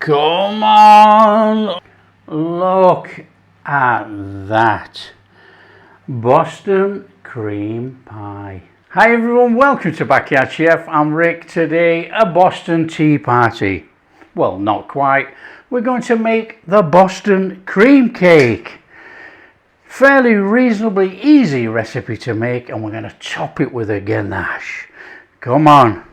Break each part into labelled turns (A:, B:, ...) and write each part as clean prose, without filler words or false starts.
A: Come on! Look at that. Boston cream pie. Hi everyone, welcome to Backyard Chef. I'm Rick. Today a Boston tea party. Well, not quite. We're going to make the Boston cream cake. Fairly reasonably easy recipe to make, and we're going to top it with a ganache. Come on.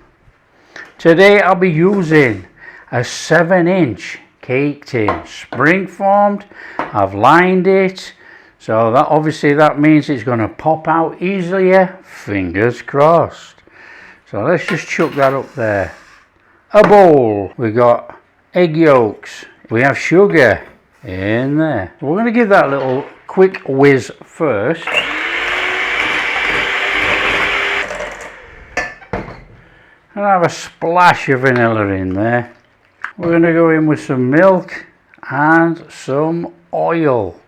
A: Today I'll be using a 7-inch cake tin, spring formed. I've lined it, so that obviously that means it's going to pop out easier, fingers crossed. So let's just chuck that up there. A bowl, we got egg yolks, we have sugar in there. We're going to give that a little quick whiz first. And have a splash of vanilla in there. We're going to go in with some milk and some oil.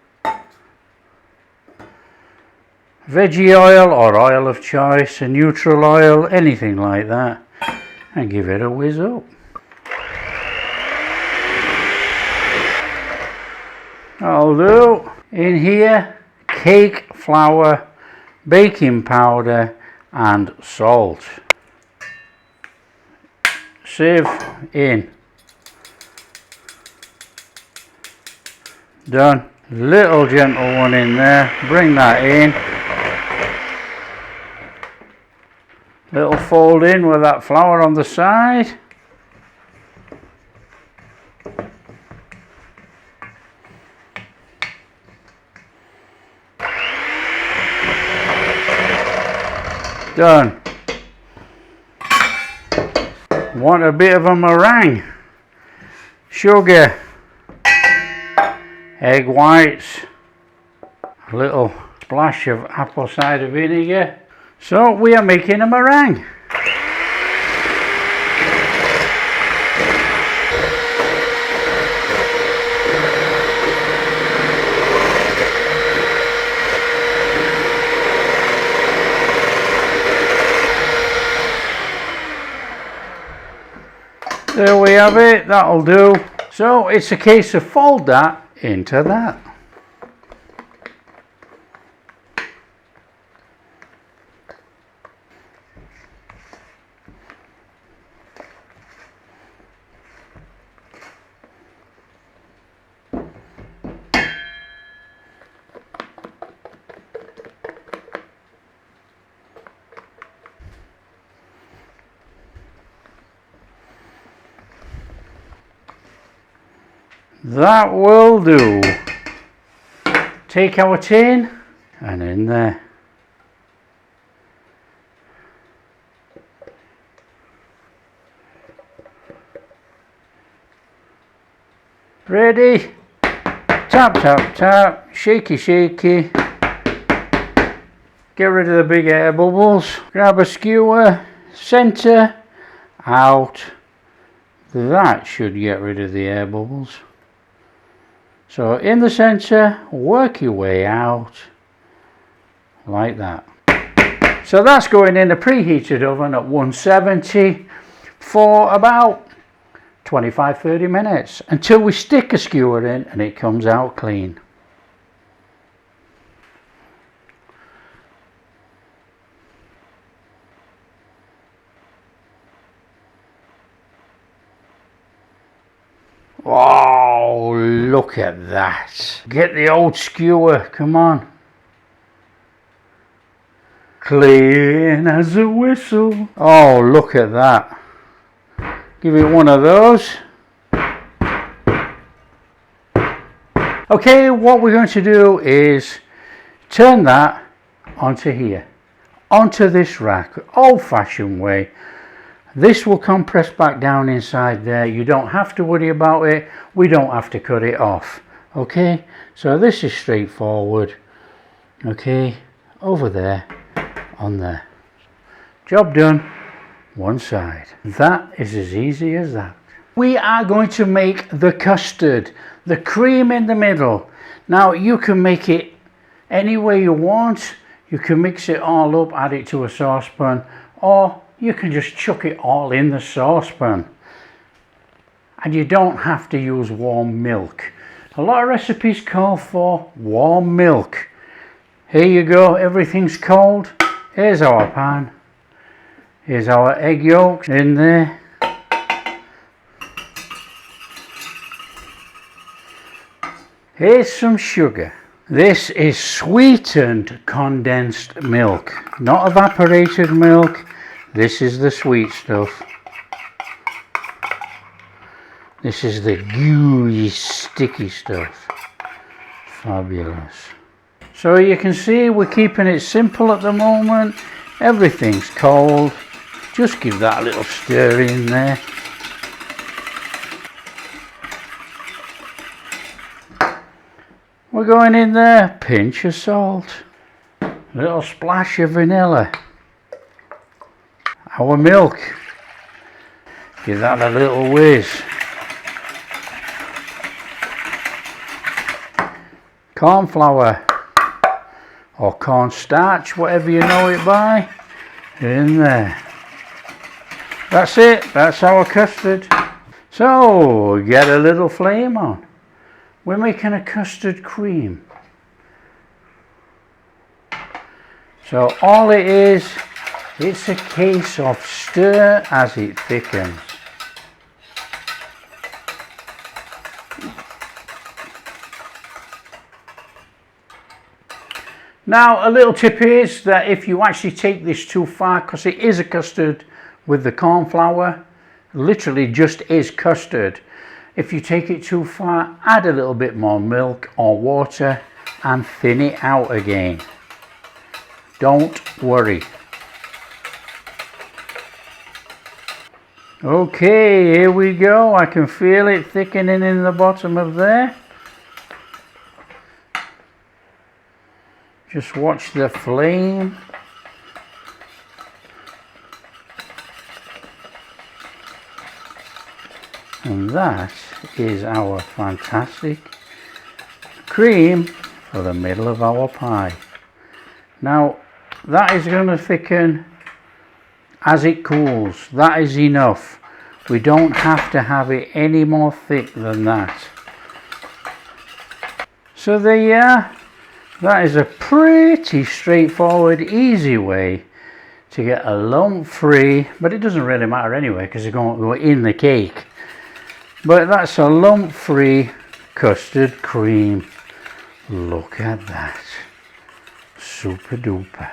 A: Veggie oil or oil of choice, a neutral oil, anything like that. And give it a whiz up. I'll do. In here, cake flour, baking powder and salt. Sieve in. Done. Little gentle one in there. Bring that in. Little fold in with that flour on the side. Done. Want a bit of a meringue. Sugar. Egg whites, a little splash of apple cider vinegar. So we are making a meringue. There we have it, that'll do. So it's a case of fold that into that. That will do. Take our tin and in there. Ready? Tap, tap, tap. Shaky, shaky. Get rid of the big air bubbles. Grab a skewer. Center. Out. That should get rid of the air bubbles. So in the center, work your way out like that. So that's going in a preheated oven at 170 for about 25-30 minutes until we stick a skewer in and it comes out clean. Oh, look at that. Get the old skewer, come on. Clean as a whistle. Oh, look at that. Give it one of those. Okay, what we're going to do is turn that onto here, onto this rack, old-fashioned way. This will compress back down inside there. You don't have to worry about it. We don't have to cut it off. Okay, so this is straightforward. Okay, over there, on there. Job done. One side. That is as easy as that. We are going to make the custard, the cream in the middle. Now you can make it any way you want. You can mix it all up, add it to a saucepan, or you can just chuck it all in the saucepan. and you don't have to use warm milk. A lot of recipes call for warm milk. Here you go, everything's cold. Here's our pan. Here's our egg yolks in there. Here's some sugar. This is sweetened condensed milk, not evaporated milk. This is the sweet stuff. This is the gooey, sticky stuff. Fabulous. So you can see we're keeping it simple at the moment. Everything's cold. Just give that a little stir in there. We're going in there, pinch of salt, little splash of vanilla. Our milk. Give that a little whiz. Corn flour or corn starch, whatever you know it by, in there. That's it, that's our custard. So get a little flame on. We're making a custard cream. So all it is, it's a case of stir as it thickens. Now a little tip is that if you actually take this too far, because it is a custard with the corn flour, literally just is custard. If you take it too far, add a little bit more milk or water and thin it out again. Don't worry. Okay, here we go. I can feel it thickening in the bottom of there. Just watch the flame. And that is our fantastic cream for the middle of our pie. Now that is going to thicken as it cools. That is enough. We don't have to have it any more thick than that. So there you are. That is a pretty straightforward, easy way to get a lump free, but it doesn't really matter anyway because it's going to go in the cake. But that's a lump free custard cream. Look at that. Super duper.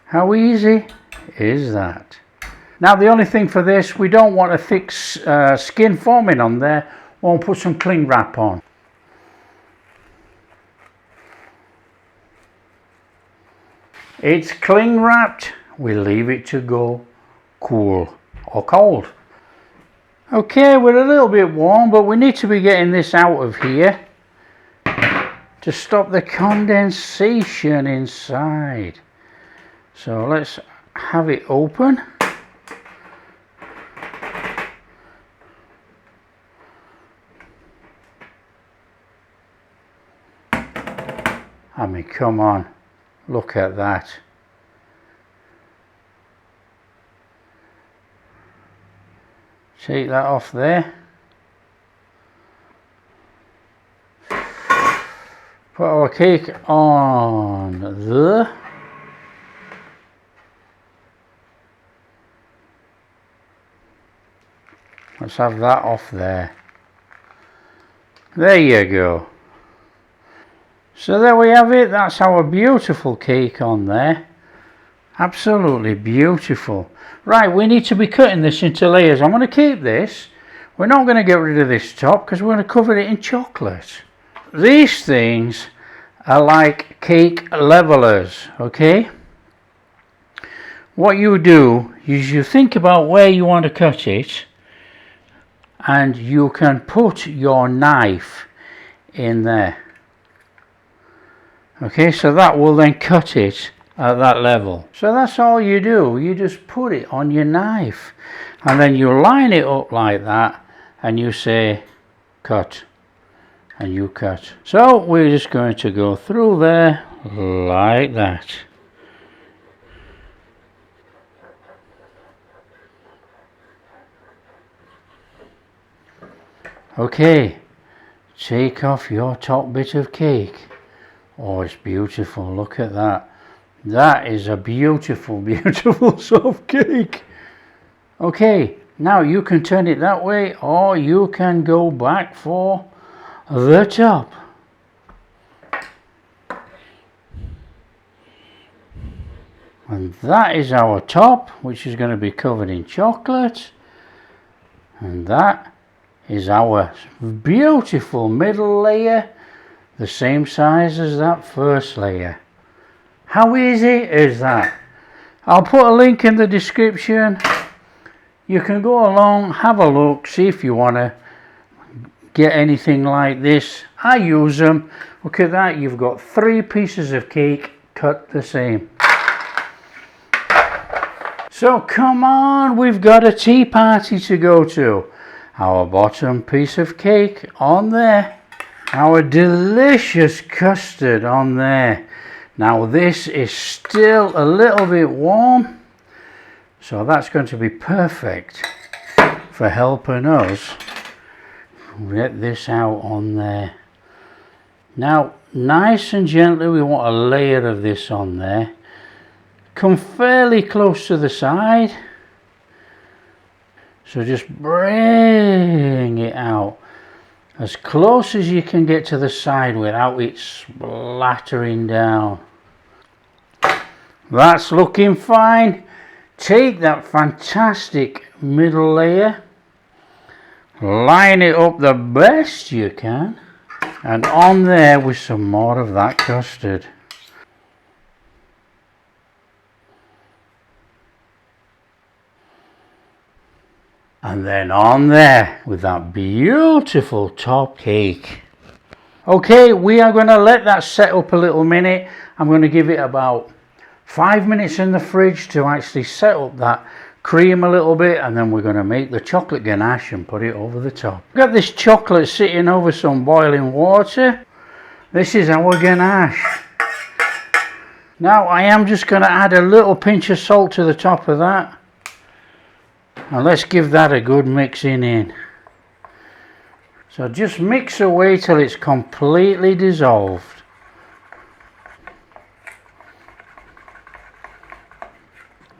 A: How easy is that? Now the only thing for this, we don't want a thick skin forming on there. We'll put some cling wrap on. It's cling wrapped. We leave it to go cool or cold. Okay, we're a little bit warm, but we need to be getting this out of here to stop the condensation inside. So let's have it open. I mean, come on. Look at that. Take that off there. Put our cake on there. Let's have that off there. There you go. So there we have it. That's our beautiful cake on there. Absolutely beautiful. Right, we need to be cutting this into layers. I'm going to keep this. We're not going to get rid of this top because we're going to cover it in chocolate. These things are like cake levelers, okay? What you do is you think about where you want to cut it, and you can put your knife in there. Okay, so that will then cut it at that level. So that's all you do. You just put it on your knife and then you line it up like that and you say cut, and you cut. So we're just going to go through there like that. Okay, take off your top bit of cake. Oh, it's beautiful. Look at that. That is a beautiful, beautiful soft cake. Okay, now you can turn it that way, or you can go back for the top. And that is our top, which is going to be covered in chocolate. And that is our beautiful middle layer, the same size as that first layer. How easy is that? I'll put a link in the description. You can go along, have a look, see if you want to get anything like this. I use them. Look at that, you've got 3 pieces of cake cut the same. So come on, we've got a tea party to go to. Our bottom piece of cake on there. Our delicious custard on there. Now this is still a little bit warm, so that's going to be perfect for helping us get this out on there. Now nice and gently we want a layer of this on there. Come fairly close to the side, so just bring it out as close as you can get to the side without it splattering down. That's looking fine. Take that fantastic middle layer, line it up the best you can, and on there with some more of that custard. And then on there with that beautiful top cake. Okay, we are going to let that set up a little minute. I'm going to give it about 5 minutes in the fridge to actually set up that cream a little bit, and then we're going to make the chocolate ganache and put it over the top. We've got this chocolate sitting over some boiling water. This is our ganache. Now I am just going to add a little pinch of salt to the top of that. And let's give that a good mixing in. So just mix away till it's completely dissolved.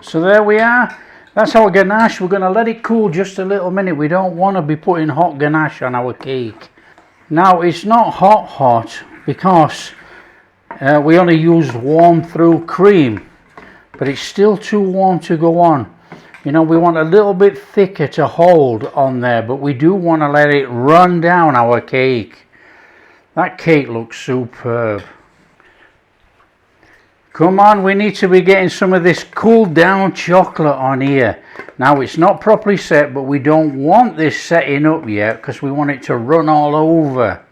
A: So there we are. That's our ganache. We're going to let it cool just a little minute. We don't want to be putting hot ganache on our cake. Now it's not hot because we only used warm through cream, but it's still too warm to go on. You know, we want a little bit thicker to hold on there, but we do want to let it run down our cake. That cake looks superb. Come on, we need to be getting some of this cooled down chocolate on here. Now it's not properly set, but we don't want this setting up yet because we want it to run all over.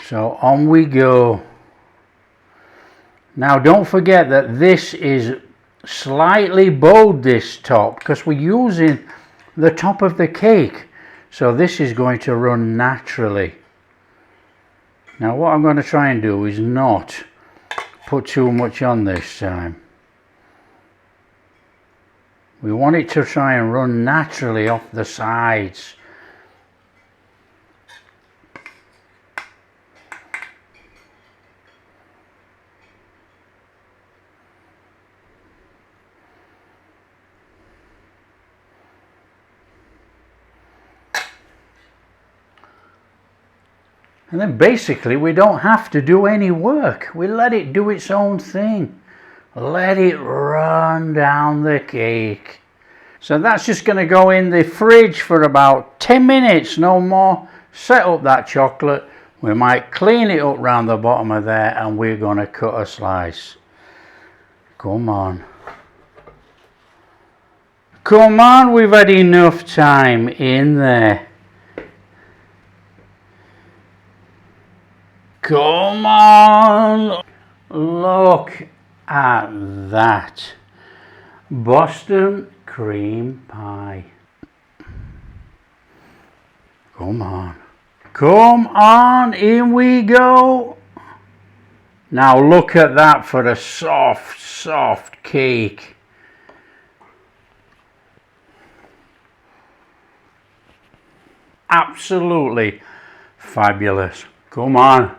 A: So on we go. Now don't forget that this is slightly bowed, this top, because we're using the top of the cake, so this is going to run naturally. Now what I'm going to try and do is not put too much on this time. We want it to try and run naturally off the sides. And then basically we don't have to do any work. We let it do its own thing. Let it run down the cake. So that's just going to go in the fridge for about 10 minutes, no more. Set up that chocolate. We might clean it up round the bottom of there, and we're going to cut a slice. Come on. Come on, we've had enough time in there. Come on, look at that Boston cream pie. Come on, come on, in we go. Now look at that for a soft, soft cake. absolutely fabulous. Come on.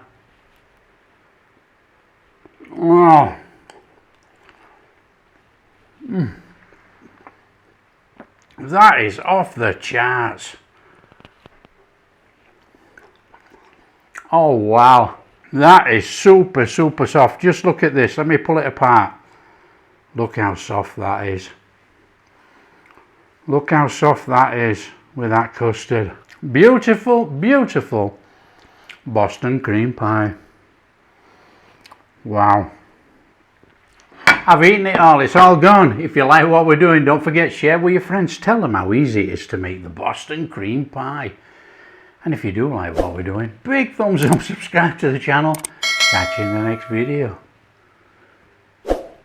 A: Oh. That is off the charts. Oh wow, that is super soft. Just look at this. Let me pull it apart. Look how soft that is. Look how soft that is with that custard. Beautiful Boston cream pie. Wow. I've eaten it all. It's all gone. If you like what we're doing, don't forget, share with your friends. Tell them how easy it is to make the Boston cream pie. And if you do like what we're doing, big thumbs up, subscribe to the channel. Catch you in the next video.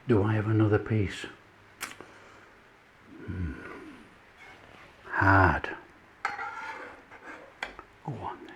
A: Do I have another piece? Hard. Go on then.